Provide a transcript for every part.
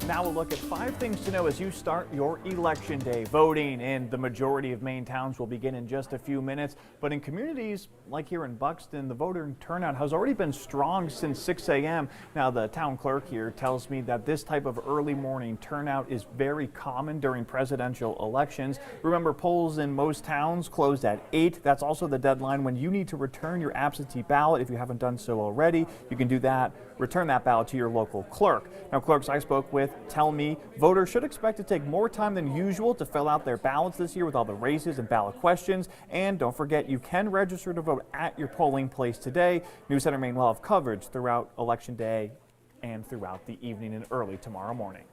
Now a look at 5 things to know as you start your election day. Voting in the majority of Maine towns will begin in just a few minutes, but in communities like here in Buxton, the voter turnout has already been strong since 6 a.m. Now the town clerk here tells me that this type of early morning turnout is very common during presidential elections. Remember, polls in most towns closed at 8. That's also the deadline when you need to return your absentee ballot. If you haven't done so already, you can do that. Return that ballot to your local clerk. Now, clerks I spoke with tell me voters should expect to take more time than usual to fill out their ballots this year with all the races and ballot questions. And don't forget, you can register to vote at your polling place today. News Center Maine will have coverage throughout Election Day and throughout the evening and early tomorrow morning.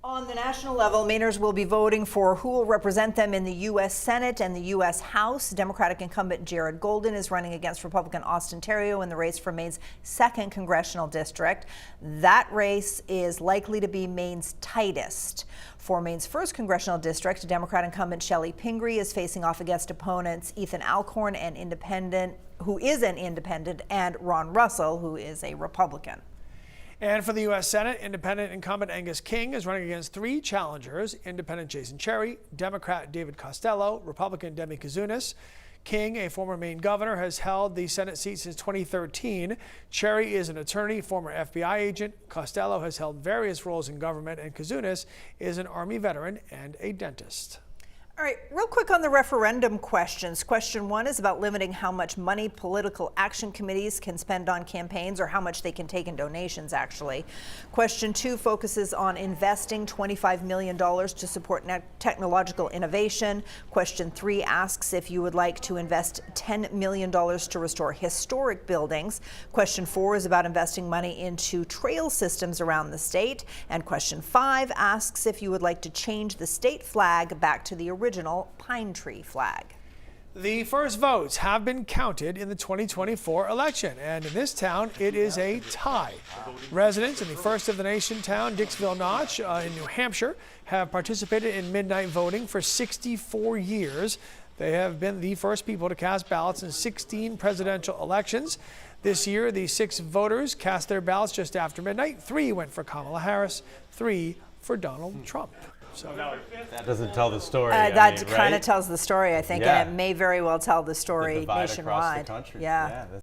On the national level, Mainers will be voting for who will represent them in the U.S. Senate and the U.S. House. Democratic incumbent Jared Golden is running against Republican Austin Terrio in the race for Maine's 2nd congressional district. That race is likely to be Maine's tightest. For Maine's 1st congressional district, Democrat incumbent Shelley Pingree is facing off against opponents Ethan Alcorn, who is an independent, and Ron Russell, who is a Republican. And for the U.S. Senate, independent incumbent Angus King is running against 3 challengers: independent Jason Cherry, Democrat David Costello, Republican Demi Kazunas. King, a former Maine governor, has held the Senate seat since 2013. Cherry is an attorney, former FBI agent. Costello has held various roles in government, and Kazunas is an Army veteran and a dentist. All right, real quick on the referendum questions. Question 1 is about limiting how much money political action committees can spend on campaigns, or how much they can take in donations, actually. Question 2 focuses on investing $25 million to support technological innovation. Question 3 asks if you would like to invest $10 million to restore historic buildings. Question 4 is about investing money into trail systems around the state. And question 5 asks if you would like to change the state flag back to the original pine tree flag. The first votes have been counted in the 2024 election, and in this town it is a tie. Residents in the first of the nation town, Dixville Notch in New Hampshire, have participated in midnight voting for 64 years. They have been the first people to cast ballots in 16 presidential elections. This year, the 6 voters cast their ballots just after midnight. 3 went for Kamala Harris, 3 for Donald Trump. So that doesn't tell the story. That kind of tells the story, I think, Yeah. and it may very well tell the story The divide nationwide. across the country. Yeah.